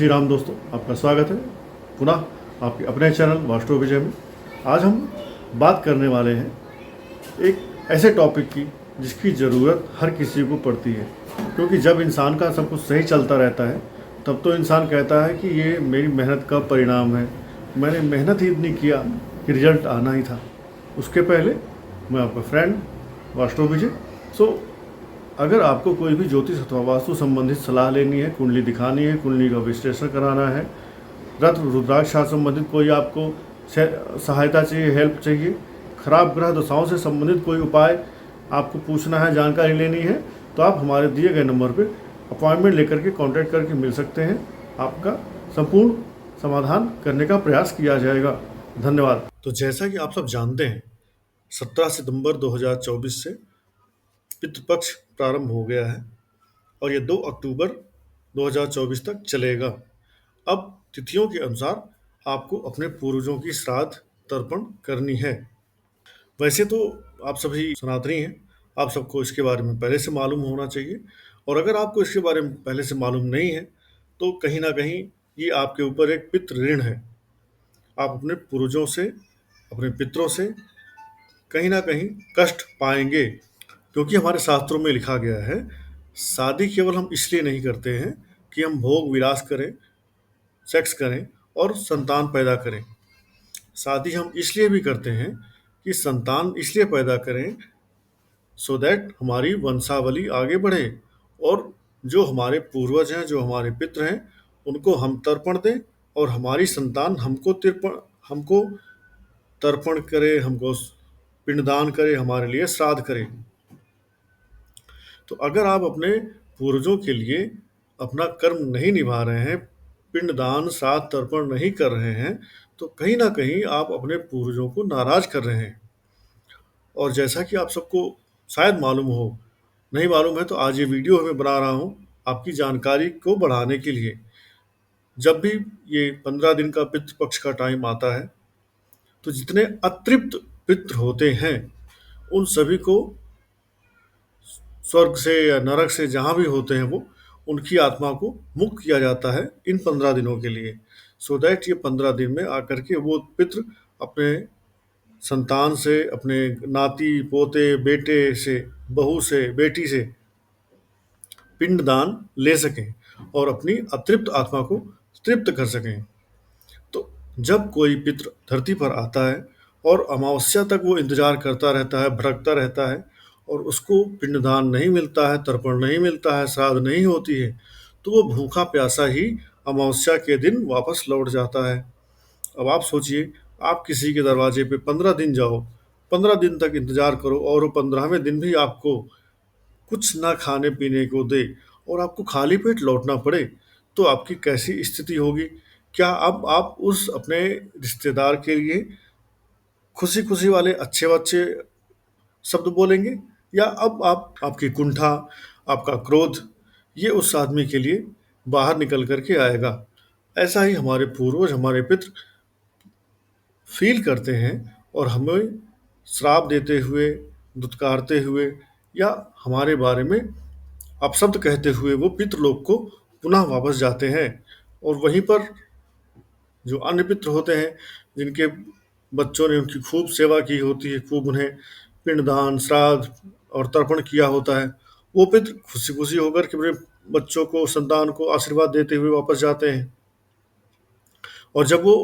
श्री राम दोस्तों, आपका स्वागत है पुनः आपके अपने चैनल वास्तु विजय में। आज हम बात करने वाले हैं एक ऐसे टॉपिक की जिसकी ज़रूरत हर किसी को पड़ती है, क्योंकि जब इंसान का सब कुछ सही चलता रहता है तब तो इंसान कहता है कि ये मेरी मेहनत का परिणाम है, मैंने मेहनत ही इतनी किया कि रिजल्ट आना ही था। उसके पहले मैं आपका फ्रेंड वास्तु विजय। अगर आपको कोई भी ज्योतिष अथवा वास्तु संबंधित सलाह लेनी है, कुंडली दिखानी है, कुंडली का विश्लेषण कराना है, रत्न रुद्राक्ष शास्त्र संबंधित कोई आपको सहायता चाहिए, हेल्प चाहिए, खराब ग्रह दशाओं से संबंधित कोई उपाय आपको पूछना है, जानकारी लेनी है, तो आप हमारे दिए गए नंबर पर अपॉइंटमेंट लेकर के कॉन्टैक्ट करके मिल सकते हैं। आपका संपूर्ण समाधान करने का प्रयास किया जाएगा। धन्यवाद। तो जैसा कि आप सब जानते हैं, 17 सितंबर 2024 से पितृपक्ष प्रारंभ हो गया है और ये 2 अक्टूबर 2024 तक चलेगा। अब तिथियों के अनुसार आपको अपने पूर्वजों की श्राद्ध तर्पण करनी है। वैसे तो आप सभी सनातनी हैं, आप सबको इसके बारे में पहले से मालूम होना चाहिए, और अगर आपको इसके बारे में पहले से मालूम नहीं है तो कहीं ना कहीं ये आपके ऊपर एक पितृ ऋण है। आप अपने पूर्वजों से, अपने पितरों से कहीं ना कहीं कष्ट पाएंगे, क्योंकि हमारे शास्त्रों में लिखा गया है, शादी केवल हम इसलिए नहीं करते हैं कि हम भोग विलास करें, सेक्स करें और संतान पैदा करें। शादी हम इसलिए भी करते हैं कि संतान इसलिए पैदा करें सो दैट हमारी वंशावली आगे बढ़े, और जो हमारे पूर्वज हैं, जो हमारे पितृ हैं, उनको हम तर्पण दें और हमारी संतान हमको तर्पण करे, हमको पिंडदान करे, हमारे लिए श्राद्ध करे। तो अगर आप अपने पूर्वजों के लिए अपना कर्म नहीं निभा रहे हैं, पिंडदान श्राद्ध तर्पण नहीं कर रहे हैं, तो कहीं ना कहीं आप अपने पूर्वजों को नाराज कर रहे हैं। और जैसा कि आप सबको शायद मालूम हो, नहीं मालूम है तो आज ये वीडियो मैं बना रहा हूँ आपकी जानकारी को बढ़ाने के लिए। जब भी ये 15 दिन का पितृपक्ष का टाइम आता है तो जितने अतृप्त पितृ होते हैं उन सभी को स्वर्ग से या नरक से, जहाँ भी होते हैं वो, उनकी आत्मा को मुक्त किया जाता है इन 15 दिनों के लिए, सो दैट ये 15 दिन में आकर के वो पितृ अपने संतान से, अपने नाती पोते, बेटे से, बहू से, बेटी से पिंडदान ले सकें और अपनी अतृप्त आत्मा को तृप्त कर सकें। तो जब कोई पितृ धरती पर आता है और अमावस्या तक वो इंतजार करता रहता है, भटकता रहता है, और उसको पिंडदान नहीं मिलता है, तर्पण नहीं मिलता है, श्राद्ध नहीं होती है, तो वो भूखा प्यासा ही अमावस्या के दिन वापस लौट जाता है। अब आप सोचिए, आप किसी के दरवाजे पे 15 दिन जाओ, 15 दिन तक इंतजार करो और वो 15वें दिन भी आपको कुछ ना खाने पीने को दे और आपको खाली पेट लौटना पड़े, तो आपकी कैसी स्थिति होगी। क्या अब आप उस अपने रिश्तेदार के लिए खुशी खुशी वाले अच्छे अच्छे शब्द बोलेंगे, या अब आपकी कुंठा, आपका क्रोध, ये उस आदमी के लिए बाहर निकल करके आएगा। ऐसा ही हमारे पूर्वज, हमारे पितृ फील करते हैं और हमें श्राप देते हुए, दुत्कारते हुए, या हमारे बारे में अपशब्द कहते हुए वो पितृलोक को पुनः वापस जाते हैं। और वहीं पर जो अन्य पितृ होते हैं, जिनके बच्चों ने उनकी खूब सेवा की होती है, खूब उन्हें पिंडदान, श्राद्ध और तर्पण किया होता है, वो पितृ खुशी खुशी होकर के अपने बच्चों को, संतान को आशीर्वाद देते हुए वापस जाते हैं। और जब वो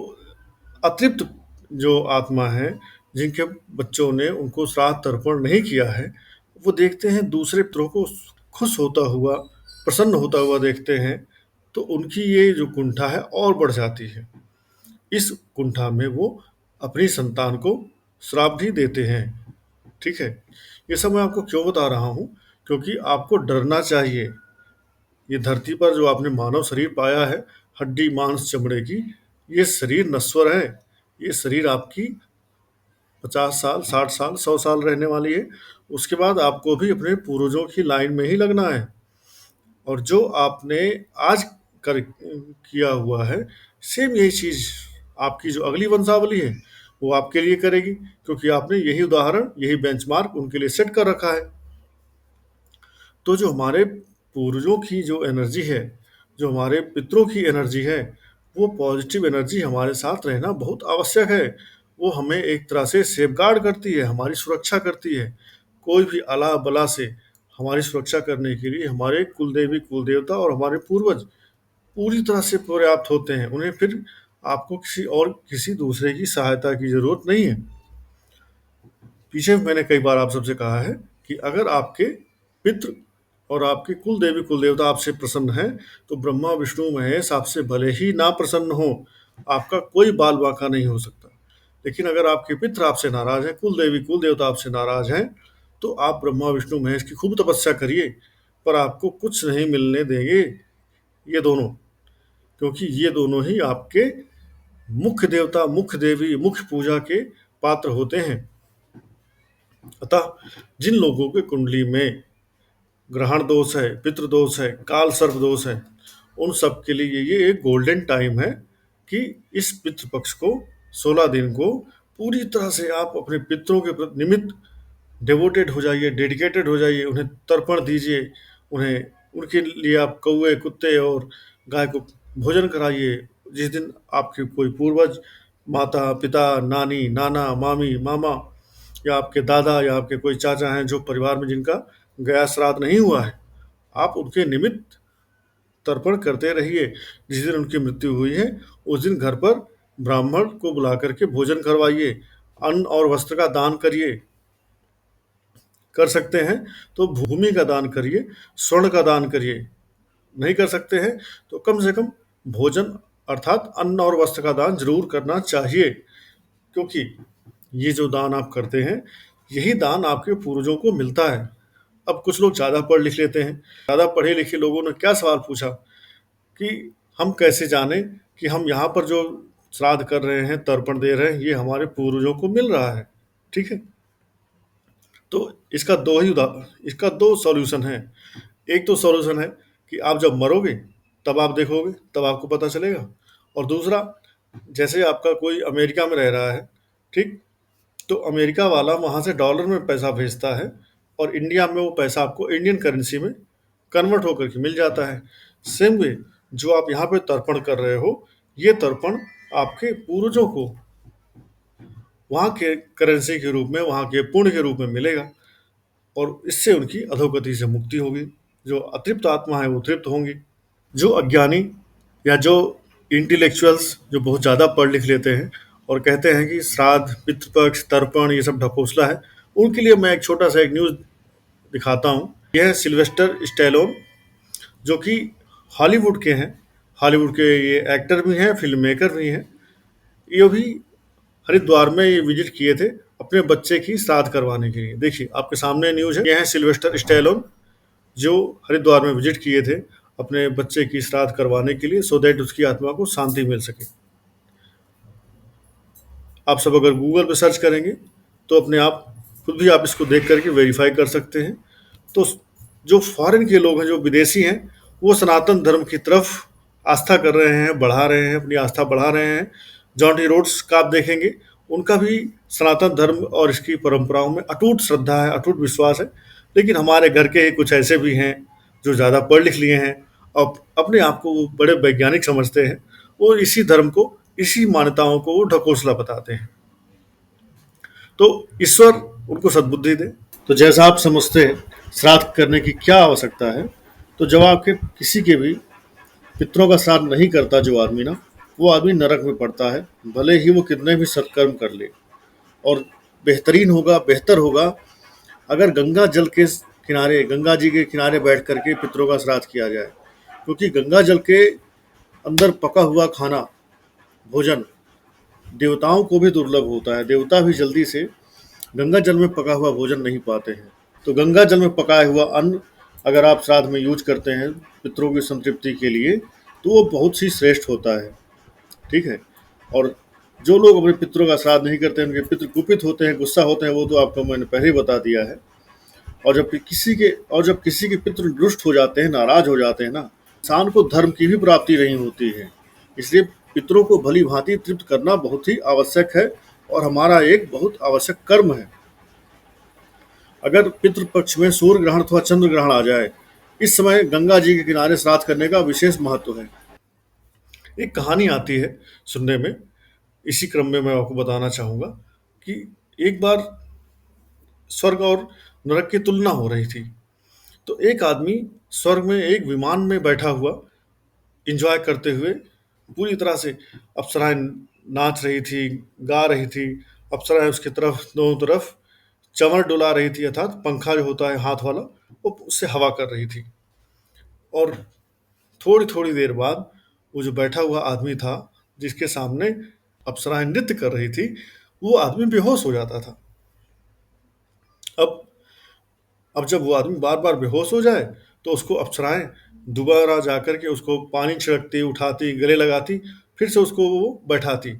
अतृप्त जो आत्मा है, जिनके बच्चों ने उनको श्राद्ध तर्पण नहीं किया है, वो देखते हैं दूसरे पितरों को खुश होता हुआ, प्रसन्न होता हुआ देखते हैं, तो उनकी ये जो कुंठा है और बढ़ जाती है। इस कुंठा में वो अपनी संतान को श्राप भी देते हैं। ठीक है, ये सब मैं आपको क्यों बता रहा हूँ, क्योंकि आपको डरना चाहिए। ये धरती पर जो आपने मानव शरीर पाया है, हड्डी मांस चमड़े की, ये शरीर नश्वर है। ये शरीर आपकी 50 साल, 60 साल, 100 साल रहने वाली है। उसके बाद आपको भी अपने पूर्वजों की लाइन में ही लगना है, और जो आपने आज कर किया हुआ है, सेम यही चीज़ आपकी जो अगली वंशावली है वो आपके लिए करेगी, क्योंकि आपने यही उदाहरण, यही बेंचमार्क उनके लिए सेट कर रखा है। तो जो हमारे पूर्वजों की जो एनर्जी है जो हमारे पितरों की एनर्जी है, वो पॉजिटिव एनर्जी हमारे साथ रहना बहुत आवश्यक है। वो हमें एक तरह से सेफगार्ड करती है, हमारी सुरक्षा करती है। कोई भी अला-बला से हमारी सुरक्षा करने के लिए हमारे कुलदेवी, कुलदेवता और हमारे पूर्वज पूरी तरह से पर्याप्त होते हैं। उन्हें फिर आपको किसी दूसरे की सहायता की ज़रूरत नहीं है। पीछे मैंने कई बार आप सबसे कहा है कि अगर आपके पितृ और आपके कुल देवी कुल देवता आपसे प्रसन्न हैं, तो ब्रह्मा विष्णु महेश आपसे भले ही ना प्रसन्न हो, आपका कोई बाल बांका नहीं हो सकता। लेकिन अगर आपके पितृ आपसे नाराज हैं, कुल देवी कुल देवता आपसे नाराज हैं, तो आप ब्रह्मा विष्णु महेश की खूब तपस्या करिए, पर आपको कुछ नहीं मिलने देंगे ये दोनों, क्योंकि ये दोनों ही आपके मुख्य देवता, मुख्य देवी, मुख्य पूजा के पात्र होते हैं। अतः जिन लोगों के कुंडली में ग्रहण दोष है, पितृ दोष है, काल सर्प दोष है, उन सब के लिए ये एक गोल्डन टाइम है कि इस पितृ पक्ष को 16 दिन को पूरी तरह से आप अपने पितरों के प्रति निमित्त डिवोटेड हो जाइए, डेडिकेटेड हो जाइए, उन्हें तर्पण दीजिए, उन्हें उनके लिए आप कौवे, कुत्ते और गाय को भोजन कराइए। जिस दिन आपके कोई पूर्वज, माता, पिता, नानी, नाना, मामी, मामा या आपके दादा या आपके कोई चाचा हैं जो परिवार में जिनका गया श्राद्ध नहीं हुआ है, आप उनके निमित्त तर्पण करते रहिए। जिस दिन उनकी मृत्यु हुई है, उस दिन घर पर ब्राह्मण को बुला करके भोजन करवाइए, अन्न और वस्त्र का दान करिए। कर सकते हैं तो भूमि का दान करिए, स्वर्ण का दान करिए। नहीं कर सकते हैं तो कम से कम भोजन अर्थात अन्न और वस्त्र का दान जरूर करना चाहिए, क्योंकि ये जो दान आप करते हैं, यही दान आपके पूर्वजों को मिलता है। अब कुछ लोग ज़्यादा पढ़ लिख लेते हैं। ज़्यादा पढ़े लिखे लोगों ने क्या सवाल पूछा कि हम कैसे जाने कि हम यहाँ पर जो श्राद्ध कर रहे हैं, तर्पण दे रहे हैं, ये हमारे पूर्वजों को मिल रहा है। ठीक है, तो इसका दो सॉल्यूशन है। एक तो सॉल्यूशन है कि आप जब मरोगे तब आप देखोगे, तब आपको पता चलेगा। और दूसरा, जैसे आपका कोई अमेरिका में रह रहा है, ठीक, तो अमेरिका वाला वहाँ से डॉलर में पैसा भेजता है और इंडिया में वो पैसा आपको इंडियन करेंसी में कन्वर्ट होकर के मिल जाता है। सेम वे जो आप यहाँ पे तर्पण कर रहे हो, ये तर्पण आपके पूर्वजों को वहाँ के करेंसी के रूप में, वहाँ के पुण्य के रूप में मिलेगा और इससे उनकी अधोगति से मुक्ति होगी। जो अतृप्त आत्मा है वो तृप्त होंगी। जो अज्ञानी या जो इंटेलेक्चुअल्स जो बहुत ज़्यादा पढ़ लिख लेते हैं और कहते हैं कि श्राद्ध, पितृपक्ष, तर्पण ये सब ढकोसला है, उनके लिए मैं एक छोटा सा एक न्यूज़ दिखाता हूँ। यह है सिल्वेस्टर स्टैलोन, जो कि हॉलीवुड के हैं। हॉलीवुड के ये एक्टर भी हैं, फिल्म मेकर भी हैं। ये भी हरिद्वार में ये विजिट किए थे अपने बच्चे की श्राद्ध करवाने के लिए। देखिए आपके सामने न्यूज़ है। यह है सिल्वेस्टर स्टैलोन, जो हरिद्वार में विजिट किए थे अपने बच्चे की श्राद्ध करवाने के लिए, सो दैट उसकी आत्मा को शांति मिल सके। आप सब अगर गूगल पे सर्च करेंगे तो अपने आप खुद भी आप इसको देख करके वेरीफाई कर सकते हैं। तो जो फॉरेन के लोग हैं, जो विदेशी हैं, वो सनातन धर्म की तरफ आस्था कर रहे हैं, बढ़ा रहे हैं, अपनी आस्था बढ़ा रहे हैं। जॉन टी रोड्स का आप देखेंगे, उनका भी सनातन धर्म और इसकी परंपराओं में अटूट श्रद्धा है, अटूट विश्वास है। लेकिन हमारे घर के कुछ ऐसे भी हैं जो ज़्यादा पढ़ लिख लिए हैं और अपने आप को वो बड़े वैज्ञानिक समझते हैं। वो इसी धर्म को, इसी मान्यताओं को वो ढकोसला बताते हैं। तो ईश्वर उनको सद्बुद्धि दे। तो जैसा आप समझते हैं श्राद्ध करने की क्या आवश्यकता है, तो जब आपके किसी के भी पितरों का श्राद्ध नहीं करता जो आदमी ना, वो आदमी नरक में पड़ता है, भले ही वो कितने भी सत्कर्म कर ले। और बेहतरीन होगा, बेहतर होगा अगर गंगा जल के किनारे, गंगा जी के किनारे बैठ करके पितरों का श्राद्ध किया जाए, क्योंकि गंगा जल के अंदर पका हुआ खाना, भोजन देवताओं को भी दुर्लभ होता है। देवता भी जल्दी से गंगा जल में पका हुआ भोजन नहीं पाते हैं। तो गंगा जल में पकाया हुआ अन्न अगर आप श्राद्ध में यूज करते हैं पितरों की संतृप्ति के लिए, तो वो बहुत ही श्रेष्ठ होता है। ठीक है, और जो लोग अपने पितरों का श्राद्ध नहीं करते हैं, उनके पितृ कुपित होते हैं, गुस्सा होते हैं, वो तो आपको मैंने पहले ही बता दिया है। और जब किसी के पितृ दुष्ट हो जाते हैं, नाराज हो जाते हैं ना, इंसान को धर्म की भी प्राप्ति नहीं होती है। इसलिए पितरों को भली भांति तृप्त करना बहुत ही आवश्यक है और हमारा एक बहुत आवश्यक कर्म है। अगर पितृ पक्ष में सूर्य ग्रहण अथवा चंद्र ग्रहण आ जाए इस समय गंगा जी के किनारे श्राद्ध करने का विशेष महत्व है। एक कहानी आती है सुनने में, इसी क्रम में मैं आपको बताना चाहूँगा कि एक बार स्वर्ग और नरक की तुलना हो रही थी। तो एक आदमी स्वर्ग में एक विमान में बैठा हुआ एंजॉय करते हुए पूरी तरह से अप्सराएं नाच रही थी, गा रही थी। अप्सराएं उसकी तरफ दोनों तरफ चंवर डुला रही थी, अर्थात पंखा जो होता है हाथ वाला, वो उससे हवा कर रही थी। और थोड़ी थोड़ी देर बाद वो जो बैठा हुआ आदमी था, जिसके सामने अप्सराएं नृत्य कर रही थी, वो आदमी बेहोश हो जाता था। अब अब जब वो आदमी बार बार बेहोश हो जाए, तो उसको अप्सराएं दोबारा जाकर के उसको पानी छिड़कती, उठाती, गले लगाती, फिर से उसको वो बैठाती,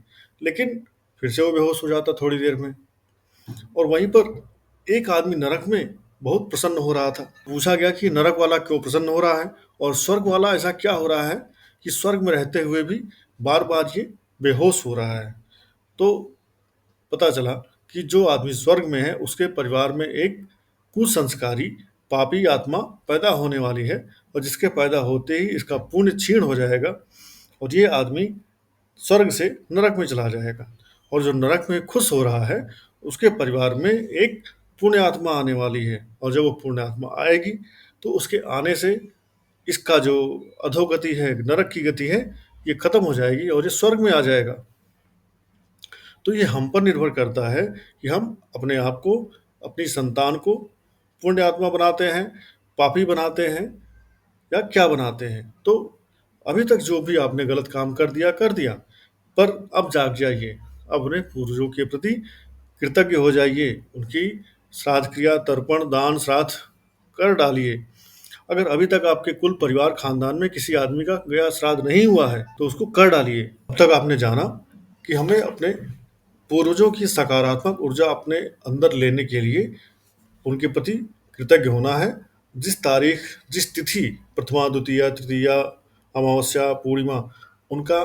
लेकिन फिर से वो बेहोश हो जाता थोड़ी देर में। और वहीं पर एक आदमी नरक में बहुत प्रसन्न हो रहा था। पूछा गया कि नरक वाला क्यों प्रसन्न हो रहा है और स्वर्ग वाला ऐसा क्या हो रहा है कि स्वर्ग में रहते हुए भी बार बार ये बेहोश हो रहा है। तो पता चला कि जो आदमी स्वर्ग में है, उसके परिवार में एक कुसंस्कारी पापी आत्मा पैदा होने वाली है, और जिसके पैदा होते ही इसका पुण्य क्षीण हो जाएगा और ये आदमी स्वर्ग से नरक में चला जाएगा। और जो नरक में खुश हो रहा है, उसके परिवार में एक पुण्य आत्मा आने वाली है, और जब वो पुण्य आत्मा आएगी तो उसके आने से इसका जो अधोगति है, नरक की गति है, ये खत्म हो जाएगी और ये स्वर्ग में आ जाएगा। तो ये हम पर निर्भर करता है कि हम अपने आप को, अपनी संतान को पुण्य आत्मा बनाते हैं, पापी बनाते हैं, या क्या बनाते हैं। तो अभी तक जो भी आपने गलत काम कर दिया, पर अब जाग जाइए, अब अपने पूर्वजों के प्रति कृतज्ञ हो जाइए, उनकी श्राद्ध क्रिया, तर्पण, दान, श्राद्ध कर डालिए। अगर अभी तक आपके कुल परिवार खानदान में किसी आदमी का गया श्राद्ध नहीं हुआ है, तो उसको कर डालिए। अब तक आपने जाना कि हमें अपने पूर्वजों की सकारात्मक ऊर्जा अपने अंदर लेने के लिए उनके प्रति कृतज्ञ होना है। जिस तारीख, जिस तिथि, प्रथमा, द्वितीया, तृतीया, अमावस्या, पूर्णिमा, उनका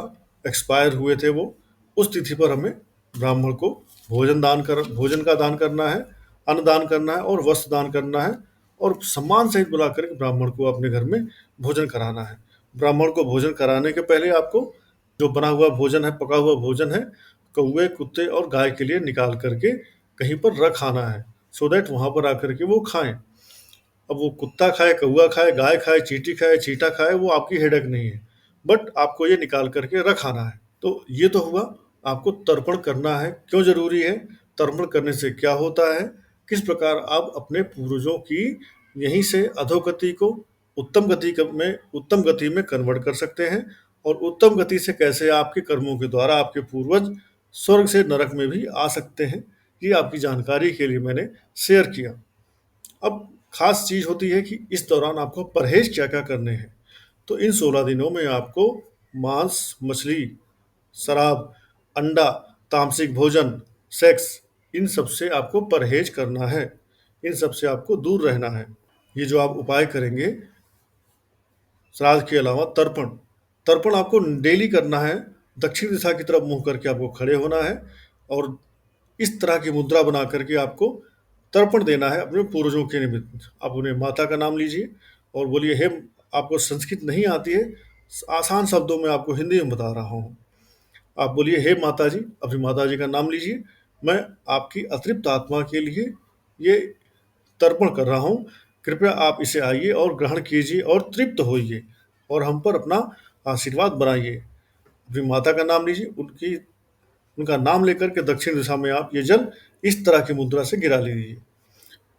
एक्सपायर हुए थे वो, उस तिथि पर हमें ब्राह्मण को भोजन का दान करना है, अन्न दान करना है और वस्त्र दान करना है, और सम्मान सहित बुला कर ब्राह्मण को अपने घर में भोजन कराना है। ब्राह्मण को भोजन कराने के पहले आपको जो बना हुआ भोजन है, पका हुआ भोजन है, कौवे, कुत्ते और गाय के लिए निकाल करके कहीं पर रख आना है, सो दैट वहाँ पर आकर के वो खाएं। अब वो कुत्ता खाए, कौवा खाए, गाय खाए, चींटा खाए, वो आपकी हेडेक नहीं है, बट आपको ये निकाल करके रख आना है। तो ये तो हुआ, आपको तर्पण करना है। क्यों जरूरी है, तर्पण करने से क्या होता है, किस प्रकार आप अपने पूर्वजों की यहीं से अधोगति को उत्तम गति में कन्वर्ट कर सकते हैं, और उत्तम गति से कैसे आपके कर्मों के द्वारा आपके पूर्वज स्वर्ग से नरक में भी आ सकते हैं, ये आपकी जानकारी के लिए मैंने शेयर किया। अब खास चीज़ होती है कि इस दौरान आपको परहेज क्या क्या करने हैं। तो इन 16 दिनों में आपको मांस, मछली, शराब, अंडा, तामसिक भोजन, सेक्स, इन सब से आपको परहेज करना है, इन सब से आपको दूर रहना है। ये जो आप उपाय करेंगे, श्राद्ध के अलावा तर्पण, तर्पण आपको डेली करना है। दक्षिण दिशा की तरफ मुंह करके आपको खड़े होना है, और इस तरह की मुद्रा बना करके आपको तर्पण देना है अपने पूर्वजों के निमित्त। आप उन्हें माता का नाम लीजिए और बोलिए, हे, आपको संस्कृत नहीं आती है, आसान शब्दों में आपको हिंदी में बता रहा हूँ। आप बोलिए, हे माता जी, अपनी माता जी का नाम लीजिए, मैं आपकी अतृप्त आत्मा के लिए ये तर्पण कर रहा हूँ, कृपया आप इसे आइए और ग्रहण कीजिए और तृप्त होइए और हम पर अपना आशीर्वाद बनाइए। अपनी माता का नाम लीजिए, उनका नाम लेकर के दक्षिण दिशा में आप ये जल इस तरह की मुद्रा से गिरा लीजिए।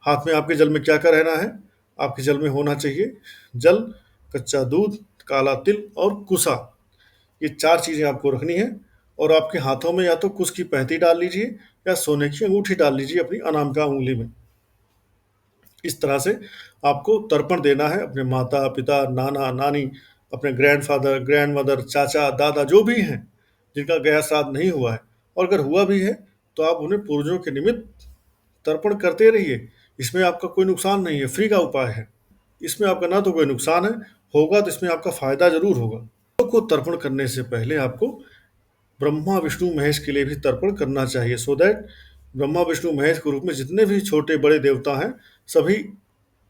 हाथ में आपके जल में क्या क्या रहना है, आपके जल में होना चाहिए जल, कच्चा दूध, काला तिल और कुसा, ये 4 चीज़ें आपको रखनी है। और आपके हाथों में या तो कुश की पैंती डाल लीजिए या सोने की अंगूठी डाल लीजिए अपनी अनामिका उंगली में। इस तरह से आपको तर्पण देना है अपने माता पिता, नाना नानी, अपने ग्रैंडफादर, ग्रैंडमदर, चाचा, दादा, जो भी हैं जिनका गया श्राद्ध नहीं हुआ है, और अगर हुआ भी है तो आप उन्हें पूर्वजों के निमित्त तर्पण करते रहिए। इसमें आपका कोई नुकसान नहीं है, फ्री का उपाय है। इसमें आपका ना तो कोई नुकसान है, होगा तो इसमें आपका फायदा जरूर होगा। को तर्पण करने से पहले आपको ब्रह्मा, विष्णु, महेश के लिए भी तर्पण करना चाहिए, सो दैट ब्रह्मा, विष्णु, महेश के रूप में जितने भी छोटे बड़े देवता हैं, सभी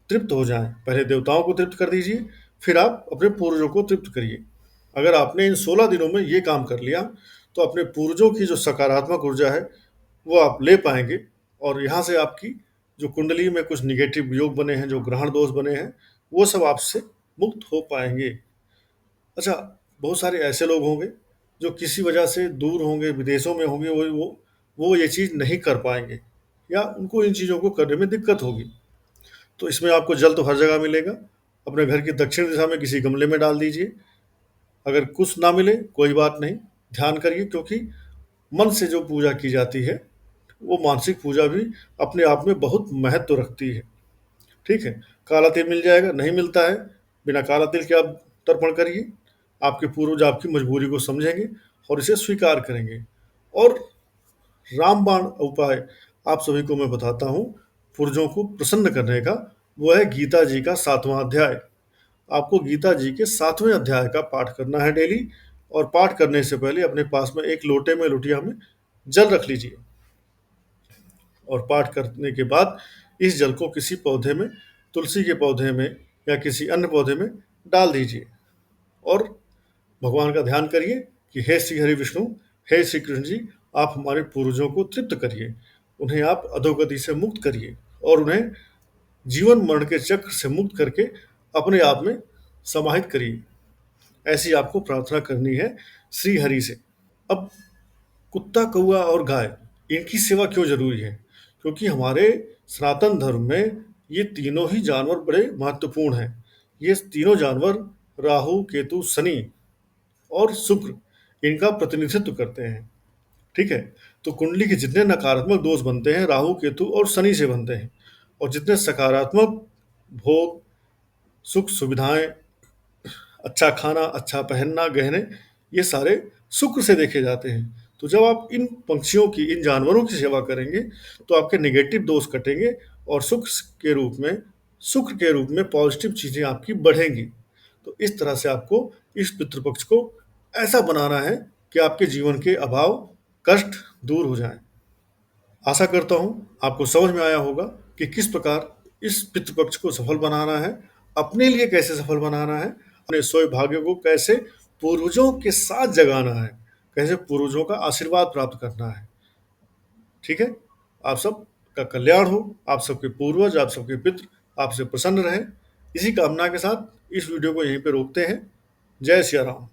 तृप्त हो जाएँ। पहले देवताओं को तृप्त कर दीजिए, फिर आप अपने पूर्वजों को तृप्त करिए। अगर आपने इन 16 दिनों में ये काम कर लिया, तो अपने पूर्वजों की जो सकारात्मक ऊर्जा है, वो आप ले पाएँगे और यहाँ से आपकी जो कुंडली में कुछ नेगेटिव योग बने हैं, जो ग्रहण दोष बने हैं, वो सब आपसे मुक्त हो पाएँगे। अच्छा, बहुत सारे ऐसे लोग होंगे, जो किसी वजह से दूर होंगे, विदेशों में होंगे, वो ये चीज़ नहीं कर पाएँगे या उनको इन चीज़ों को करने में दिक्कत होगी। तो इसमें आपको जल तो हर जगह मिलेगा। अपने घर की दक्षिण दिशा में किसी गमले में डाल दीजिए। अगर कुछ ना मिले, कोई बात नहीं, ध्यान करिए क्योंकि मन से जो पूजा की जाती है, वो मानसिक पूजा भी अपने आप में बहुत महत्व रखती है। ठीक है? काला तिल मिल जाएगा, नहीं मिलता है, बिना काला तिल के आप तर्पण करिए। आपके पूर्वज आपकी मजबूरी को समझेंगे और इसे स्वीकार करेंगे। और रामबाण उपाय आप सभी को मैं बताता हूँ, पूर्वजों को प्रसन्न करने का, वो है गीता जी का 7वां अध्याय। आपको गीता जी के 7वें अध्याय का पाठ करना है डेली और पाठ करने से पहले अपने पास में एक लोटे में, लोटिया में जल रख लीजिए और पाठ करने के बाद इस जल को किसी पौधे में, तुलसी के पौधे में या किसी अन्य पौधे में डाल दीजिए और भगवान का ध्यान करिए कि हे श्री हरि विष्णु, हे श्री कृष्ण जी, आप हमारे पूर्वजों को तृप्त करिए, उन्हें आप अधोगति से मुक्त करिए और उन्हें जीवन मरण के चक्र से मुक्त करके अपने आप में समाहित करिए। ऐसी आपको प्रार्थना करनी है श्री हरि से। अब कुत्ता, कौआ और गाय, इनकी सेवा क्यों जरूरी है? क्योंकि हमारे सनातन धर्म में ये तीनों ही जानवर बड़े महत्वपूर्ण हैं। ये तीनों जानवर राहु, केतु, शनि और शुक्र, इनका प्रतिनिधित्व करते हैं। ठीक है? तो कुंडली के जितने नकारात्मक दोष बनते हैं, राहु, केतु और शनि से बनते हैं, और जितने सकारात्मक भोग, सुख सुविधाएं, अच्छा खाना, अच्छा पहनना, गहने, ये सारे शुक्र से देखे जाते हैं। तो जब आप इन पंक्षियों की, इन जानवरों की सेवा करेंगे, तो आपके नेगेटिव दोष कटेंगे और शुक्र के रूप में पॉजिटिव चीज़ें आपकी बढ़ेंगी। तो इस तरह से आपको इस पितृपक्ष को ऐसा बनाना है कि आपके जीवन के अभाव, कष्ट दूर हो जाएं। आशा करता हूँ आपको समझ में आया होगा कि किस प्रकार इस पितृपक्ष को सफल बनाना है, अपने लिए कैसे सफल बनाना है, अपने सौभाग्य को कैसे पूर्वजों के साथ जगाना है, कैसे पूर्वजों का आशीर्वाद प्राप्त करना है। ठीक है? आप सब का कल्याण हो, आप सबके पूर्वज, आप सबके पितृ आपसे प्रसन्न रहें। इसी कामना के साथ इस वीडियो को यहीं पे रोकते हैं। जय सिया राम।